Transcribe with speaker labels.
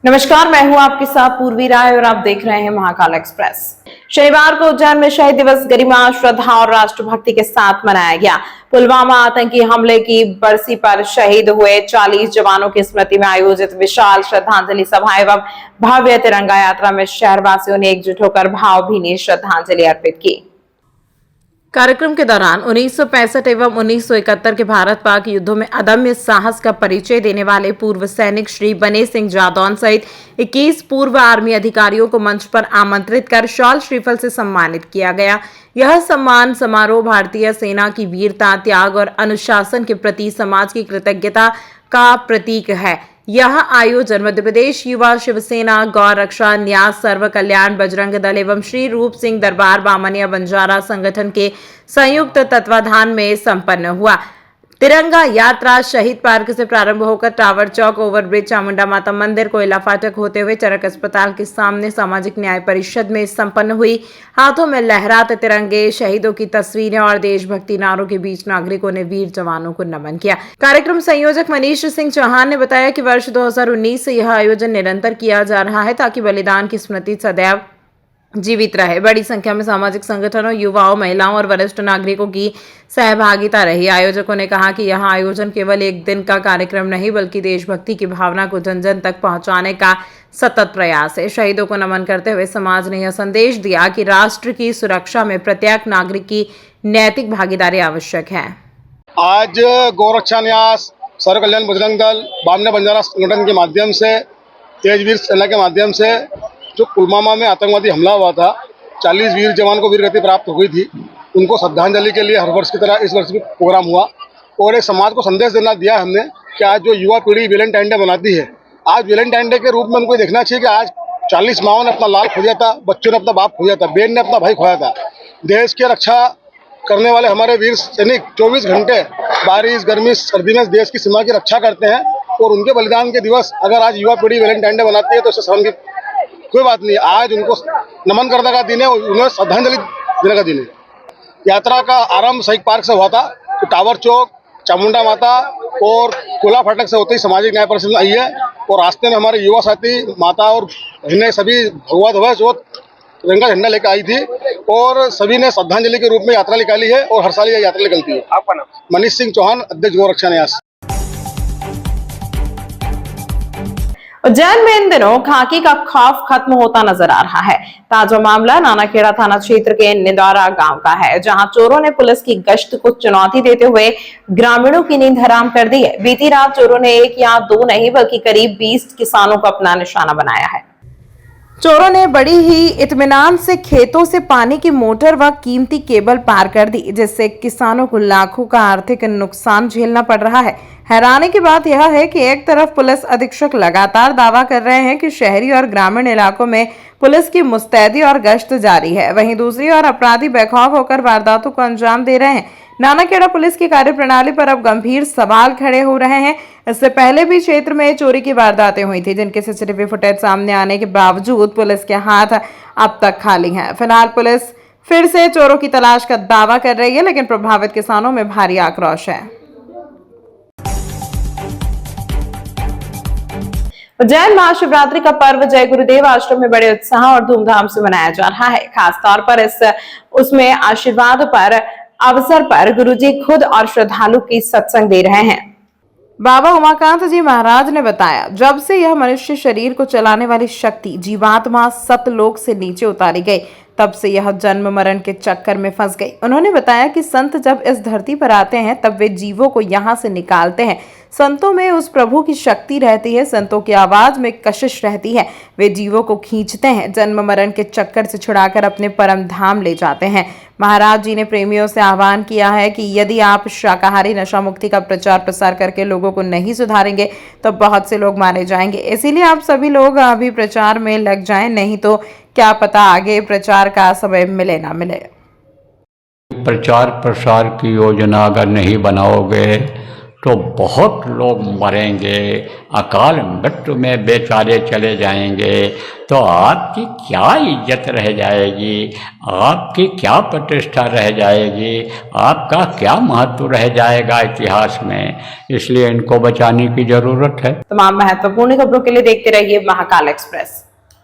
Speaker 1: नमस्कार, मैं हूं आपके साथ पूर्वी राय और आप देख रहे हैं महाकाल एक्सप्रेस। शनिवार को उज्जैन में शहीद दिवस गरिमा, श्रद्धा और राष्ट्रभक्ति के साथ मनाया गया। पुलवामा आतंकी हमले की बरसी पर शहीद हुए 40 जवानों की स्मृति में आयोजित विशाल श्रद्धांजलि सभा एवं भव्य तिरंगा यात्रा में शहरवासियों ने एकजुट होकर भावभीनी श्रद्धांजलि अर्पित की। कार्यक्रम के दौरान 1965 एवं 1971 के भारत पाक युद्धों में अदम्य साहस का परिचय देने वाले पूर्व सैनिक श्री बने सिंह जादौन सहित 21 पूर्व आर्मी अधिकारियों को मंच पर आमंत्रित कर शॉल श्रीफल से सम्मानित किया गया। यह सम्मान समारोह भारतीय सेना की वीरता, त्याग और अनुशासन के प्रति समाज की कृतज्ञता का प्रतीक है। यह आयोजन मध्य प्रदेश युवा शिवसेना, गौ रक्षा, न्यास, सर्व कल्याण, बजरंग दल एवं श्री रूप सिंह दरबार बामनिया बंजारा संगठन के संयुक्त तत्वाधान में संपन्न हुआ। तिरंगा यात्रा शहीद पार्क से प्रारंभ होकर टावर चौक, ओवरब्रिज, चामुंडा माता मंदिर, कोयला फाटक होते हुए चरक अस्पताल के सामने सामाजिक न्याय परिषद में संपन्न हुई। हाथों में लहराते तिरंगे, शहीदों की तस्वीरें और देशभक्ति नारों के बीच नागरिकों ने वीर जवानों को नमन किया। कार्यक्रम संयोजक मनीष सिंह चौहान ने बताया कि वर्ष 2019 से यह आयोजन निरंतर किया जा रहा है ताकि बलिदान की स्मृति सदैव जीवित रहे। बड़ी संख्या में सामाजिक संगठनों, युवाओं, महिलाओं और वरिष्ठ नागरिकों की सहभागिता रही। आयोजकों ने कहा कि यह आयोजन केवल एक दिन का कार्यक्रम नहीं बल्कि देशभक्ति की भावना को जन जन तक पहुंचाने का सतत प्रयास है। शहीदों को नमन करते हुए समाज ने यह संदेश दिया कि राष्ट्र की सुरक्षा में प्रत्येक नागरिक की नैतिक भागीदारी आवश्यक है।
Speaker 2: आज गौरक्षा न्यास, सर्व कल्याण, बजरंग दल, बामनिया बंजारा संगठन के माध्यम से, तेजवीर सेना के माध्यम से जो पुलवामा में आतंकवादी हमला हुआ था, 40 वीर जवान को वीरगति प्राप्त हो गई थी, उनको श्रद्धांजलि के लिए हर वर्ष की तरह इस वर्ष भी प्रोग्राम हुआ और एक समाज को संदेश देना दिया हमने कि आज जो युवा पीढ़ी वैलेंटाइन डे मनाती है, आज वैलेंटाइन डे के रूप में उनको देखना चाहिए कि आज 40 माओं ने अपना लाल खोया था, बच्चों ने अपना बाप खोया था, बहन ने अपना भाई खोया था। देश की रक्षा करने वाले हमारे वीर सैनिक 24 घंटे बारिश, गर्मी, सर्दी में देश की सीमा की रक्षा करते हैं और उनके बलिदान के दिवस अगर आज युवा पीढ़ी वैलेंटाइन डे मनाती है तो इससे शर्म की कोई बात नहीं। आज उनको नमन करने का दिन है, उन्हें श्रद्धांजलि देने का दिन है। यात्रा का आरंभ शहीद पार्क से हुआ था, तो टावर चौक, चामुंडा माता और कोयला फाटक से होते ही सामाजिक न्याय परिषद आई है और रास्ते में हमारे युवा साथी, माता और बहनें सभी भगवा ध्वज और तिरंगा झंडा लेकर आई थी और सभी ने श्रद्धांजलि के रूप में यात्रा निकाली है और हर साल यह यात्रा निकलती है। आपका नाम? मनीष सिंह चौहान, अध्यक्ष गौरक्षा न्यास।
Speaker 1: उज्जैन में इन दिनों खाकी का खौफ खत्म होता नजर आ रहा है। ताजा मामला नानाखेड़ा थाना क्षेत्र के निदौरा गांव का है, जहां चोरों ने पुलिस की गश्त को चुनौती देते हुए ग्रामीणों की नींद हराम कर दी है। बीती रात चोरों ने एक या दो नहीं बल्कि करीब 20 किसानों को अपना निशाना बनाया है। चोरों ने बड़ी ही इत्मीनान से खेतों से पानी की मोटर व कीमती केबल पार कर दी, जिससे किसानों को लाखों का आर्थिक नुकसान झेलना पड़ रहा है। हैरानी की बात यह है कि एक तरफ पुलिस अधीक्षक लगातार दावा कर रहे हैं कि शहरी और ग्रामीण इलाकों में पुलिस की मुस्तैदी और गश्त जारी है, वहीं दूसरी ओर अपराधी बेखौफ होकर वारदातों को अंजाम दे रहे हैं। नानाखेड़ा पुलिस की कार्यप्रणाली पर अब गंभीर सवाल खड़े हो रहे हैं। इससे पहले भी क्षेत्र में चोरी की वारदातें हुई थी, जिनके सीसीटीवी फुटेज सामने आने के बावजूद पुलिस के हाथ अब तक खाली हैं। फिलहाल पुलिस फिर से चोरों की तलाश का दावा कर रही है, लेकिन प्रभावित किसानों में भारी आक्रोश है। उज्जैन महाशिवरात्रि का पर्व जय गुरुदेव आश्रम में बड़े उत्साह और धूमधाम से मनाया जा रहा है। खासतौर पर उसमें आशीर्वाद पर अवसर पर गुरुजी खुद और श्रद्धालु की सत्संग दे रहे हैं। बाबा उमाकांत जी महाराज ने बताया, जब से यह मनुष्य शरीर को चलाने वाली शक्ति जीवात्मा सतलोक से नीचे उतारी गई, तब से यह जन्म मरण के चक्कर में फंस गई। उन्होंने बताया कि संत जब इस धरती पर आते हैं तब वे जीवों को यहाँ से निकालते हैं। संतों में उस प्रभु की शक्ति रहती है, संतों की आवाज में कशिश रहती है। वे जीवों को खींचते हैं, जन्म मरण के चक्कर से छुड़ाकर अपने परम धाम ले जाते हैं। महाराज जी ने प्रेमियों से आह्वान किया है कि यदि आप शाकाहारी नशा मुक्ति का प्रचार प्रसार करके लोगों को नहीं सुधारेंगे तो बहुत से लोग मारे जाएंगे। इसीलिए आप सभी लोग अभी प्रचार में लग जाएं, नहीं तो क्या पता आगे प्रचार का समय मिले ना मिले।
Speaker 3: प्रचार प्रसार की योजना अगर नहीं बनाओगे तो बहुत लोग मरेंगे, अकाल मृत्यु में बेचारे चले जाएंगे, तो आपकी क्या इज्जत रह जाएगी, आपकी क्या प्रतिष्ठा रह जाएगी, आपका क्या महत्व रह जाएगा इतिहास में। इसलिए इनको बचाने की ज़रूरत है।
Speaker 1: तमाम महत्वपूर्ण खबरों के लिए देखते रहिए महाकाल एक्सप्रेस।